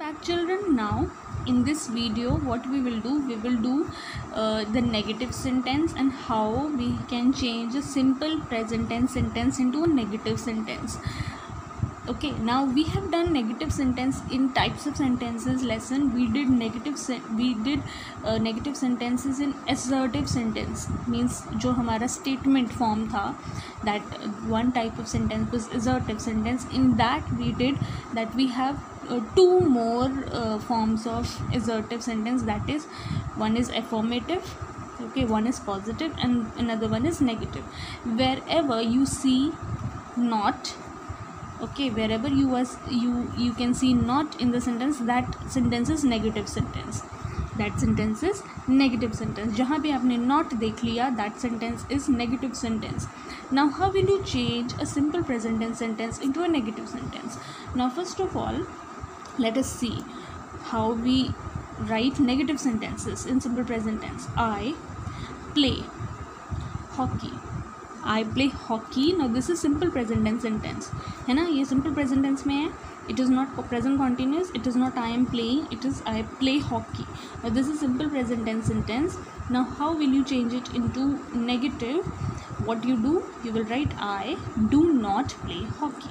Back children, now in this video what we will do the negative sentence and how we can change a simple present tense sentence into a negative sentence. Okay, now we have done negative sentence in types of sentences lesson. We did negative sentences in assertive sentence, means जो हमारा statement form था, that one type of sentence was assertive sentence. In that we have two more forms of assertive sentence, that is, one is affirmative, okay, one is positive and another one is negative. Wherever you see not, okay, wherever you can see not in the sentence, that sentence is negative sentence. That sentence is negative sentence. जहाँ पे आपने not देख लिया, that sentence is negative sentence. Now how will you change a simple present tense sentence into a negative sentence? Now first of all, let us see how we write negative sentences in simple present tense. I play hockey. I play hockey. Now this is simple present tense sentence है ना, ये simple present tense में है. It is not present continuous. It is not I am playing. It is I play hockey. Now this is simple present tense sentence. Now how will you change it into negative? What you do? You will write I do not play hockey.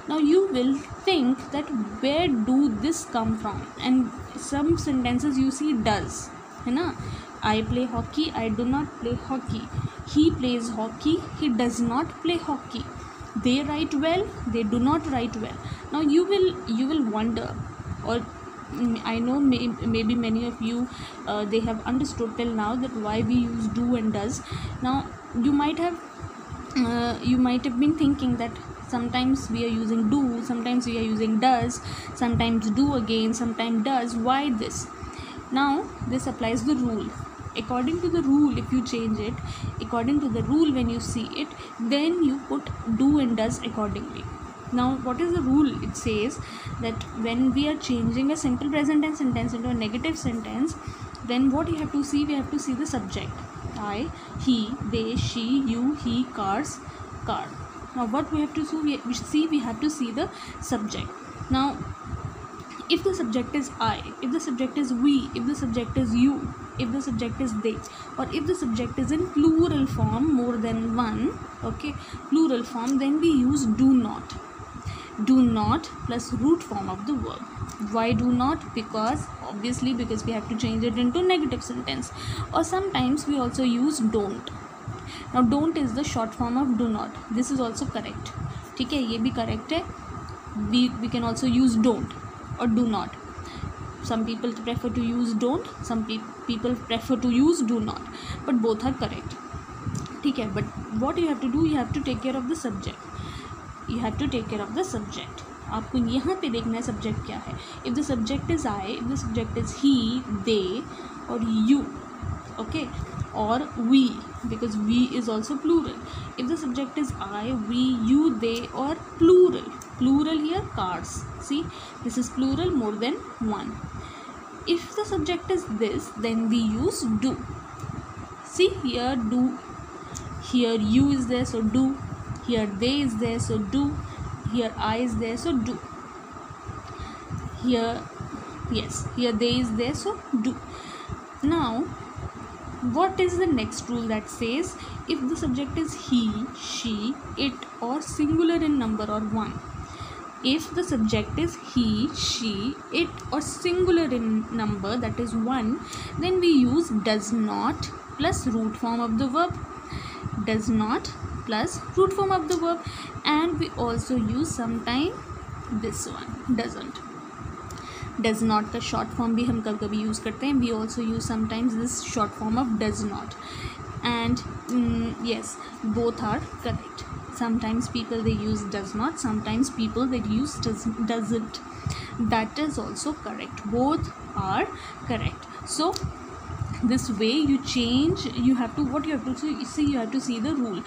Now you will think that where do this come from, and some sentences you see does है ना. I play hockey. I do not play hockey. He plays hockey. He does not play hockey. They write well. They do not write well. Now you will wonder, or I know maybe many of you they have understood till now that why we use do and does. Now you might have been thinking that sometimes we are using do, sometimes we are using does, sometimes do again, sometimes does. Why this? Now this applies the rule. According to the rule, if you change it, according to the rule, when you see it, then you put do and does accordingly. Now what is the rule? It says that when we are changing a simple present tense sentence into a negative sentence, then what you have to see, we have to see the subject. I, he, they, she, you, he, cars, car. Now what we have to see, we have to see the subject. Now if the subject is I, if the subject is we, if the subject is you, if the subject is they, or if the subject is in plural form, more than one, okay, plural form, then we use do not. Do not plus root form of the verb. Why do not? Because obviously because we have to change it into negative sentence. Or sometimes we also use don't. Now don't is the short form of do not. This is also correct. ठीक है, ये भी correct है. We can also use don't or do not. Some people prefer to use don't, some people prefer to use do not, but both are correct. ठीक है, but what you have to do, you have to take care of the subject. You have to take care of the subject. आपको यहाँ पे देखना है subject क्या है. If the subject is I, if the subject is he, they, or you, okay, or we, because we is also plural. If the subject is I, we, you, they, or plural. Plural here, cars. See, this is plural, more than one. If the subject is this, then we use do. See, here do, here you is there, so do, here they is there, so do, here I is there, so do, here, yes, here they is there, so do. Now what is the next rule that says if the subject is he, she, it, or singular in number or one? If the subject is he, she, it, or singular in number, that is one, then we use does not plus root form of the verb. Does not plus root form of the verb. And we also use sometime this one, doesn't. Does not का short form भी हम कभी कभी use करते हैं. We also use sometimes this short form of does not. And yes, both are correct. Sometimes people they use does not, sometimes people they use doesn't. That is also correct. Both are correct. So this way you change, you have to, what you have to see, you have to see the rule.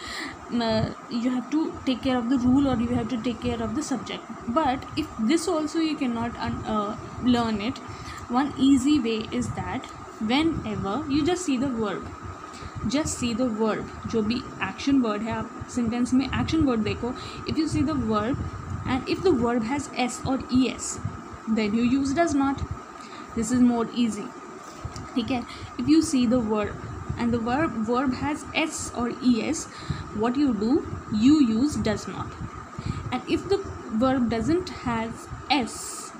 You have to take care of the rule, or you have to take care of the subject. But if this also you cannot learn it, one easy way is that whenever you just see the verb, just see the verb, जो भी action word है, आप sentence में action word देखो. If you see the verb and if the verb has s or es, then you use does not. This is more easy. ठीक है. If you see the verb and the verb has s or es, what you do, you use does not. And if the verb doesn't have s,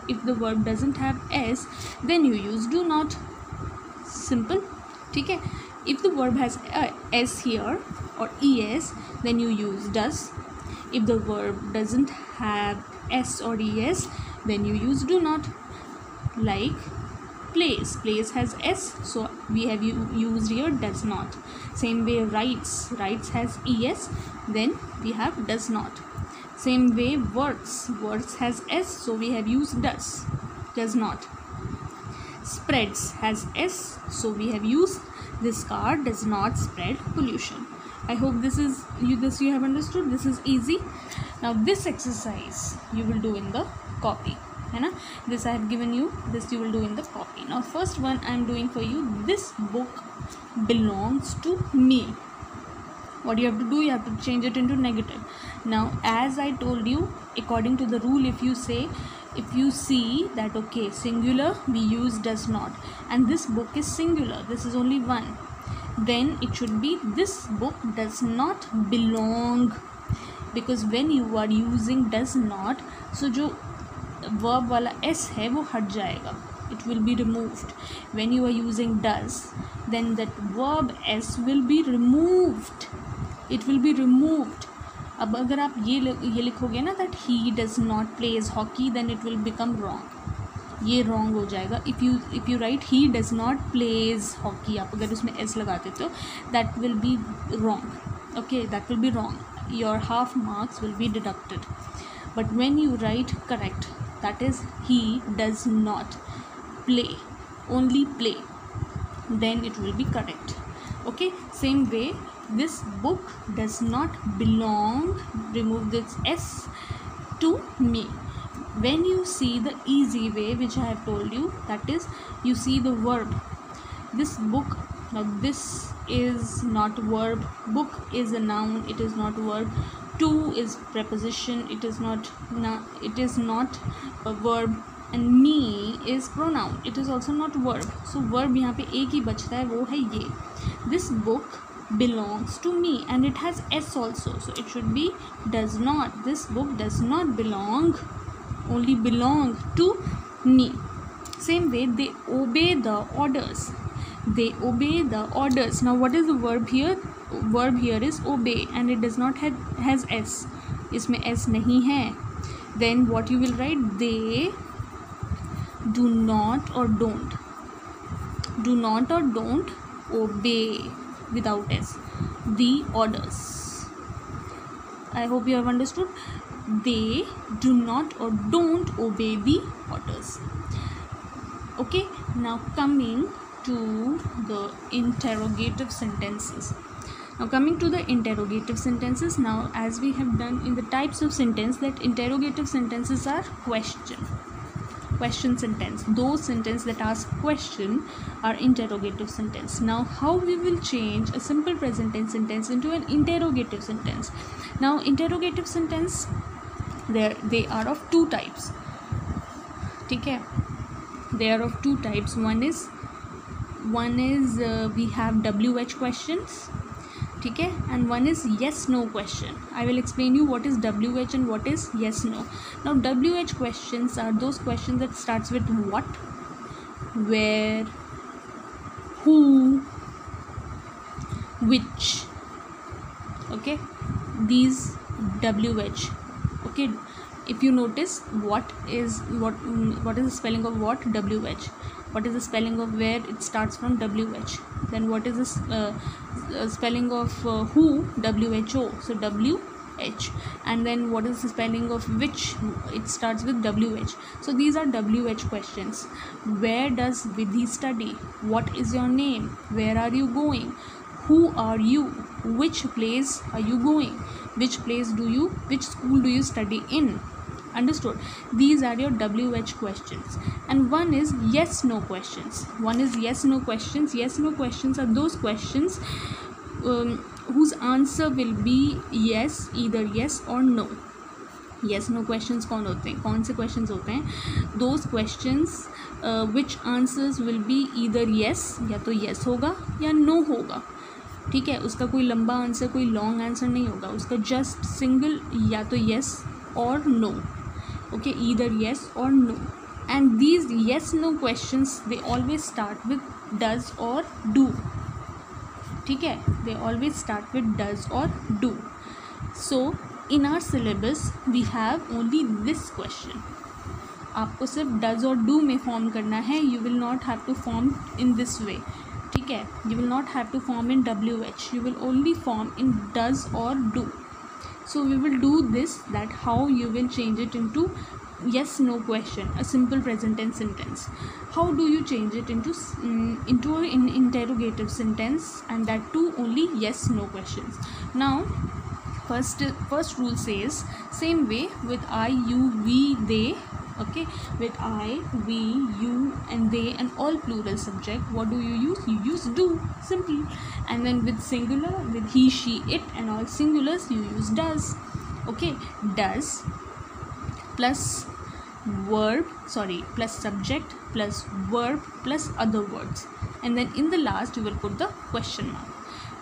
then you use do not. Simple. ठीक है. If the verb has s here or es, then you use does. If the verb doesn't have s or es, then you use do not. Like plays has s, so we have used here does not. Same way writes has es, then we have does not. Same way works has s, so we have used does not. Spreads has s, so we have used this car does not spread pollution. I hope this you have understood. This is easy. Now this exercise you will do in the copy, है ना. This I have given you, this you will do in the copy. Now first one I am doing for you, this book belongs to me. What you have to do, you have to change it into negative. Now as I told you, according to the rule, if you see that okay, singular, we use does not, and this book is singular, this is only one, then it should be this book does not belong, because when you are using does not, so जो verb वाला s है वो हट जाएगा, it will be removed. When you are using does, then that verb s will be removed, it will be removed. अब अगर आप ये लिखोगे ना that he does not plays hockey, then it will become wrong, ये wrong हो जाएगा. if you write he does not plays hockey, आप अगर उसमें s लगा देते हो, that will be wrong. Okay, that will be wrong, your half marks will be deducted. But when you write correct, that is he does not play, only play, then it will be correct. Okay, same way this book does not belong, remove this s, to me. When you see the easy way which I have told you, that is you see the verb, this book. Now this is not verb, book is a noun, it is not verb. To is preposition, it is not a verb. And me is pronoun, it is also not verb. So verb यहाँ पे एक ही बचता है, वो है ये. This book belongs to me, and it has s also, so it should be does not. This book does not belong, only belong to me. Same way they obey the orders, they obey the orders. Now what is the verb here? Verb here is obey, and it does not has s, इसमें s नहीं है. Then what you will write, they do not or don't obey, without s, the orders. I hope you have understood. They do not or don't obey the orders. Okay, now coming to the interrogative sentences. Now as we have done in the types of sentence, that interrogative sentences are question sentence. Those sentences that ask question are interrogative sentence. Now how we will change a simple present tense sentence into an interrogative sentence? Now interrogative sentence, they are of two types. ठीक है, they are of two types. One is we have WH questions, ठीक है, and one is yes no question. I will explain you what is WH and what is yes no. Now WH questions are those questions that starts with what, where, who, which. Okay, these WH. Okay, if you notice, what is the spelling of what? WH. What is the spelling of where? It starts from WH. Then what is the spelling of who? WHO. So WH. And then what is the spelling of which? It starts with WH. So these are WH questions. Where does Vidhi study? What is your name? Where are you going? Who are you? Which place are you going? Which school do you study in? Understood? These are your WH questions. And one is yes no questions. Yes no questions are those questions whose answer will be yes, either yes or no. Yes no questions कौन से questions होते हैं? Those questions which answers will be either yes, या तो yes होगा या no होगा, ठीक है। उसका कोई लंबा आंसर, कोई लॉन्ग आंसर नहीं होगा, उसका जस्ट सिंगल या तो येस और नो, ओके, ईदर येस और no. And these yes no questions they always start with does और डू, ठीक है, they always start with does और do. So in our syllabus we have only this question, आपको सिर्फ does और do में form करना है, you will not have to form in this way, ठीक है, you will not have to form in WH, you will only form in does or do. So we will do this, that how you will change it into yes no question, a simple present tense sentence. How do you change it into an interrogative sentence, and that too only yes no questions. Now first rule says, same way with I, you, we, they, okay, with I, we, you and they and all plural subject, what do you use? You use do, simple. And then with singular, with he, she, it and all singulars, you use does, okay. Does plus plus subject plus verb plus other words, and then in the last you will put the question mark,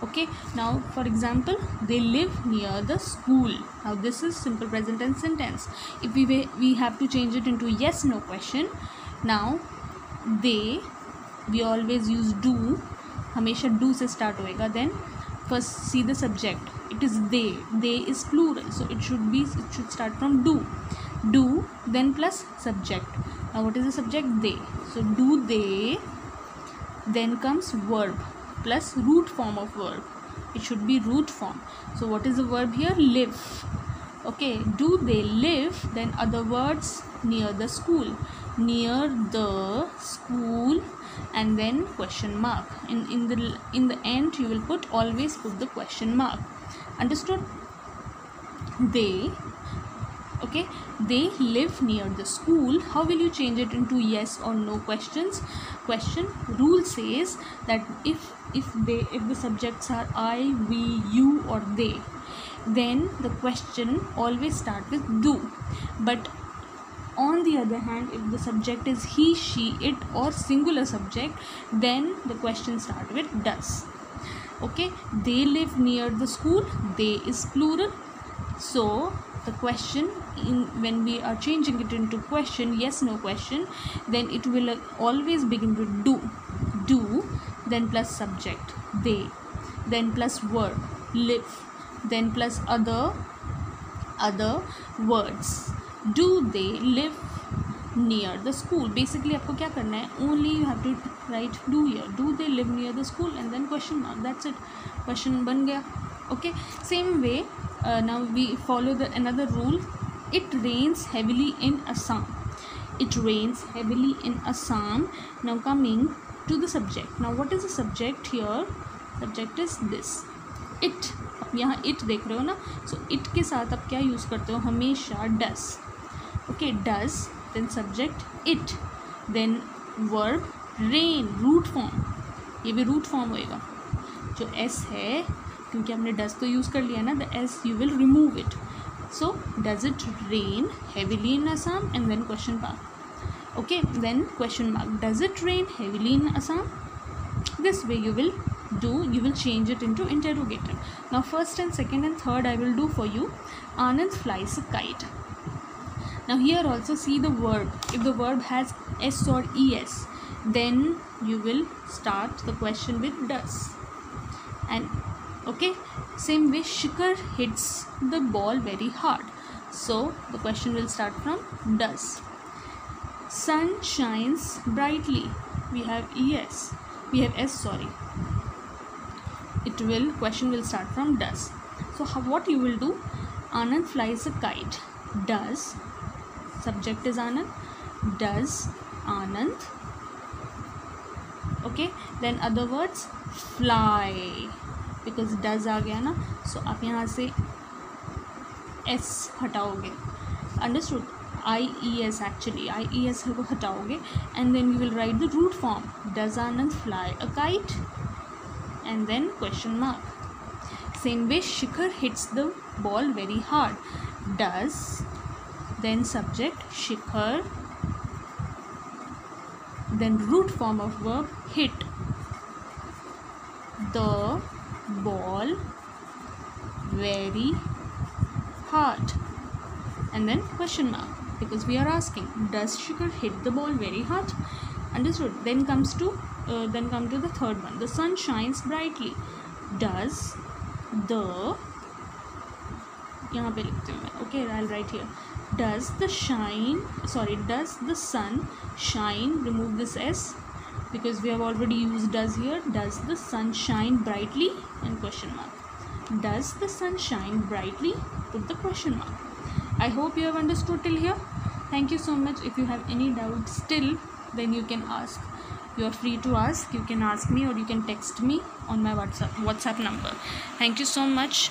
okay. Now for example, they live near the school. Now this is simple present tense sentence. If we have to change it into yes no question, now they, we always use do, हमेशा do से start होएगा. Then first see the subject, it is they is plural, so it should start from do then plus subject. Now what is the subject? They, so do they, then comes verb plus root form of verb, it should be root form. So what is the verb here? Live, okay. Do they live, then other words, near the school, and then question mark. In the end you will always put the question mark. Understood? They, okay, they live near the school. How will you change it into yes or no question? Rule says that if the subjects are I, we, you or they, then the question always start with do. But on the other hand, if the subject is he, she, it or singular subject, then the question start with does, okay. They live near the school, they is plural, so the question, when we are changing it into question, yes no question, then it will always begin with do, then plus subject they, then plus verb live, then plus other words. Do they live near the school? Basically आपको क्या करना है, only you have to write do here, do they live near the school, and then question mark, that's it, question बन गया, okay. Same way, now we follow another rule. It rains heavily in Assam. It rains heavily in Assam. Now coming to the subject. Now what is the subject here? Subject is this, it. अब यहाँ it देख रहे हो ना, so it के साथ आप क्या यूज़ करते हो? हमेशा does, okay. Does, then subject it, then verb rain, root form, ये भी root form होएगा. जो s है, क्योंकि हमने does तो यूज़ कर लिया ना, the s you will remove it. So does it rain heavily in Assam, and then question mark, okay. Then question mark, does it rain heavily in Assam? This way you will change it into interrogative. Now first and second and third I will do for you. Anand flies a kite. Now here also see the verb. If the verb has s or es, then you will start the question with does. And okay, same way Shikhar hits the ball very hard, so the question will start from does. Sun shines brightly. We have es, we have s, sorry. Question will start from does. So what you will do? Anand flies a kite. Does, subject is Anand, does Anand, okay. Then other words, fly, because does आ गया ना, so आप यहाँ से s हटाओगे. Understood? IES actually, IES को हटाओगे, and then you will write the root form. Does Anand fly a kite? And then question mark. Same way Shikhar hits the ball very hard. Does then subject Shikhar, then root form of verb hit the ball very hard, and then question mark, because we are asking, does Shikhar hit the ball very hard? Understood. Then come to the third one. The sun shines brightly. Does the, यहाँ पे लिखती हूँ मैं, okay, I'll write here. Does the sun shine, remove this S because we have already used does here. Does the sun shine brightly, and question mark. Does the sun shine brightly, put the question mark. I hope you have understood till here. Thank you so much. If you have any doubts still, then you can ask. You are free to ask. You can ask me or you can text me on my WhatsApp number. Thank you so much.